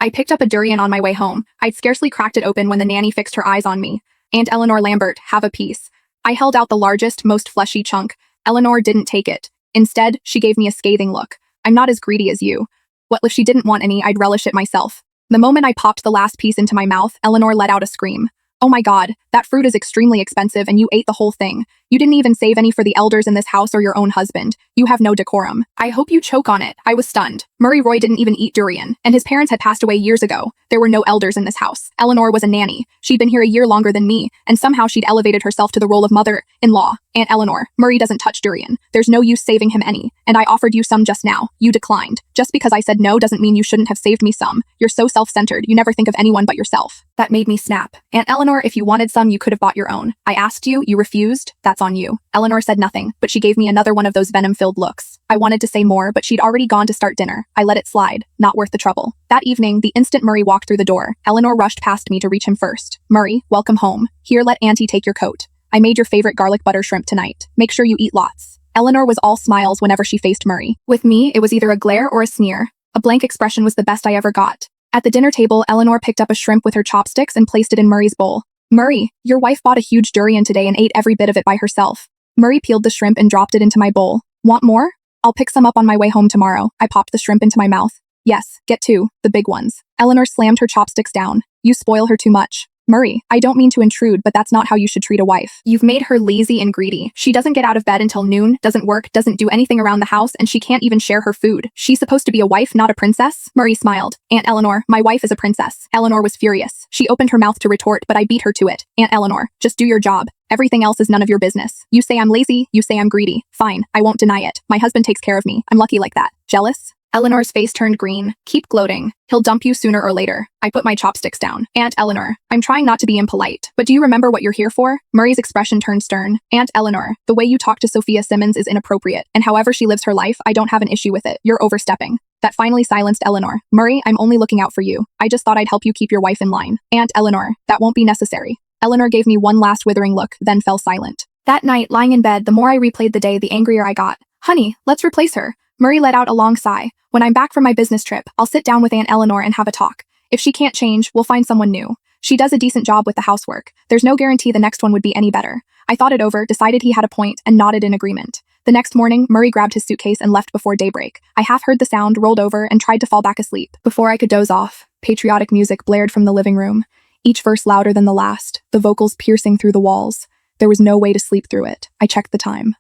I picked up a durian on my way home. I'd scarcely cracked it open when the nanny fixed her eyes on me. Aunt Eleanor Lambert, have a piece. I held out the largest, most fleshy chunk. Eleanor didn't take it. Instead, she gave me a scathing look. I'm not as greedy as you. What if she didn't want any, I'd relish it myself. The moment I popped the last piece into my mouth, Eleanor let out a scream. Oh my God, that fruit is extremely expensive and you ate the whole thing. You didn't even save any for the elders in this house or your own husband. You have no decorum. I hope you choke on it. I was stunned. Murray Roy didn't even eat durian, and his parents had passed away years ago. There were no elders in this house. Eleanor was a nanny. She'd been here a year longer than me, and somehow she'd elevated herself to the role of mother-in-law. Aunt Eleanor, Murray doesn't touch durian. There's no use saving him any, and I offered you some just now. You declined. Just because I said no doesn't mean you shouldn't have saved me some. You're so self-centered, you never think of anyone but yourself. That made me snap. Aunt Eleanor, if you wanted some, you could have bought your own. I asked you, you refused. That's on you. Eleanor said nothing, but she gave me another one of those venom-filled looks. I wanted to say more, but she'd already gone to start dinner. I let it slide. Not worth the trouble. That evening, the instant Murray walked through the door, Eleanor rushed past me to reach him first. Murray, welcome home. Here, let Auntie take your coat. I made your favorite garlic butter shrimp tonight. Make sure you eat lots. Eleanor was all smiles whenever she faced Murray. With me, it was either a glare or a sneer. A blank expression was the best I ever got. At the dinner table, Eleanor picked up a shrimp with her chopsticks and placed it in Murray's bowl. Murray, your wife bought a huge durian today and ate every bit of it by herself. Murray peeled the shrimp and dropped it into my bowl. Want more? I'll pick some up on my way home tomorrow. I popped the shrimp into my mouth. Yes, get two, the big ones. Eleanor slammed her chopsticks down. You spoil her too much. Murray, I don't mean to intrude, but that's not how you should treat a wife. You've made her lazy and greedy. She doesn't get out of bed until noon, doesn't work, doesn't do anything around the house, and she can't even share her food. She's supposed to be a wife, not a princess? Murray smiled. Aunt Eleanor, my wife is a princess. Eleanor was furious. She opened her mouth to retort, but I beat her to it. Aunt Eleanor, just do your job. Everything else is none of your business. You say I'm lazy, you say I'm greedy. Fine, I won't deny it. My husband takes care of me. I'm lucky like that. Jealous? Eleanor's face turned green. Keep gloating. He'll dump you sooner or later. I put my chopsticks down. Aunt Eleanor, I'm trying not to be impolite, but do you remember what you're here for? Murray's expression turned stern. Aunt Eleanor, the way you talk to Sophia Simmons is inappropriate, and however she lives her life, I don't have an issue with it. You're overstepping. That finally silenced Eleanor. Murray, I'm only looking out for you. I just thought I'd help you keep your wife in line. Aunt Eleanor, that won't be necessary. Eleanor gave me one last withering look, then fell silent. That night, lying in bed, the more I replayed the day, the angrier I got. Honey, let's replace her. Murray let out a long sigh. When I'm back from my business trip, I'll sit down with Aunt Eleanor and have a talk. If she can't change, we'll find someone new. She does a decent job with the housework. There's no guarantee the next one would be any better. I thought it over, decided he had a point, and nodded in agreement. The next morning, Murray grabbed his suitcase and left before daybreak. I half heard the sound, rolled over, and tried to fall back asleep. Before I could doze off, patriotic music blared from the living room. Each verse louder than the last, the vocals piercing through the walls. There was no way to sleep through it. I checked the time.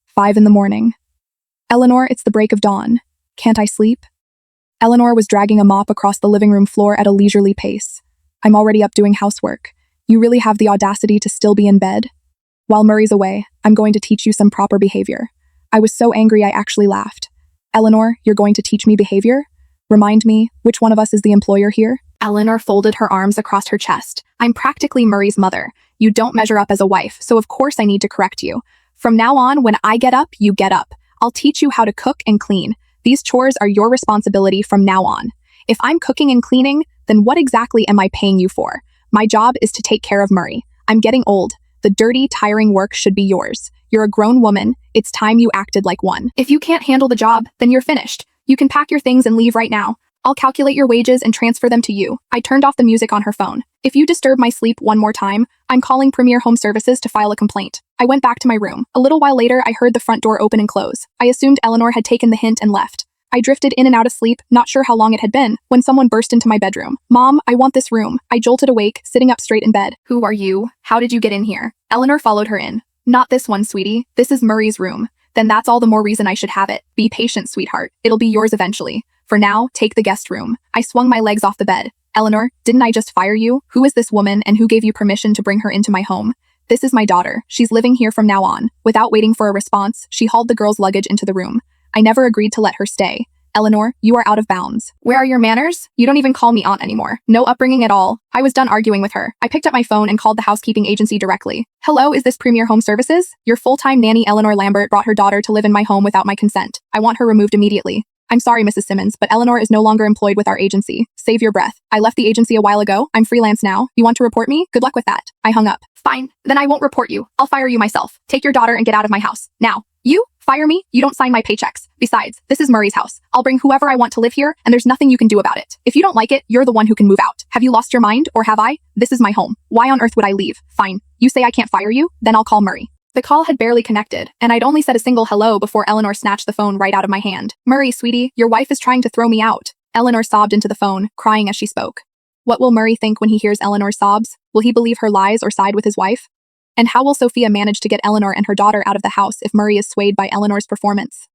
5 a.m. Eleanor, it's the break of dawn. Can't I sleep? Eleanor was dragging a mop across the living room floor at a leisurely pace. I'm already up doing housework. You really have the audacity to still be in bed? While Murray's away, I'm going to teach you some proper behavior. I was so angry I actually laughed. Eleanor, you're going to teach me behavior? Remind me, which one of us is the employer here? Eleanor folded her arms across her chest. I'm practically Murray's mother. You don't measure up as a wife, so of course I need to correct you. From now on, when I get up, you get up. I'll teach you how to cook and clean. These chores are your responsibility from now on. If I'm cooking and cleaning, then what exactly am I paying you for? My job is to take care of Murray. I'm getting old. The dirty, tiring work should be yours. You're a grown woman. It's time you acted like one. If you can't handle the job, then you're finished. You can pack your things and leave right now. I'll calculate your wages and transfer them to you. I turned off the music on her phone. If you disturb my sleep one more time, I'm calling Premier Home Services to file a complaint. I went back to my room. A little while later, I heard the front door open and close. I assumed Eleanor had taken the hint and left. I drifted in and out of sleep, not sure how long it had been, when someone burst into my bedroom. Mom, I want this room. I jolted awake, sitting up straight in bed. Who are you? How did you get in here? Eleanor followed her in. Not this one, sweetie. This is Murray's room. Then that's all the more reason I should have it. Be patient, sweetheart. It'll be yours eventually. For now, take the guest room. I swung my legs off the bed. Eleanor, didn't I just fire you? Who is this woman and who gave you permission to bring her into my home? This is my daughter. She's living here from now on. Without waiting for a response, she hauled the girl's luggage into the room. I never agreed to let her stay. Eleanor, you are out of bounds. Where are your manners? You don't even call me aunt anymore. No upbringing at all. I was done arguing with her. I picked up my phone and called the housekeeping agency directly. Hello, is this Premier Home Services? Your full-time nanny Eleanor Lambert brought her daughter to live in my home without my consent. I want her removed immediately. I'm sorry, Mrs. Simmons, but Eleanor is no longer employed with our agency. Save your breath. I left the agency a while ago. I'm freelance now. You want to report me? Good luck with that. I hung up. Fine. Then I won't report you. I'll fire you myself. Take your daughter and get out of my house. Now. You? Fire me? You don't sign my paychecks. Besides, this is Murray's house. I'll bring whoever I want to live here, and there's nothing you can do about it. If you don't like it, you're the one who can move out. Have you lost your mind, or have I? This is my home. Why on earth would I leave? Fine. You say I can't fire you? Then I'll call Murray. The call had barely connected, and I'd only said a single hello before Eleanor snatched the phone right out of my hand. Murray, sweetie, your wife is trying to throw me out. Eleanor sobbed into the phone, crying as she spoke. What will Murray think when he hears Eleanor's sobs? Will he believe her lies or side with his wife? And how will Sophia manage to get Eleanor and her daughter out of the house if Murray is swayed by Eleanor's performance?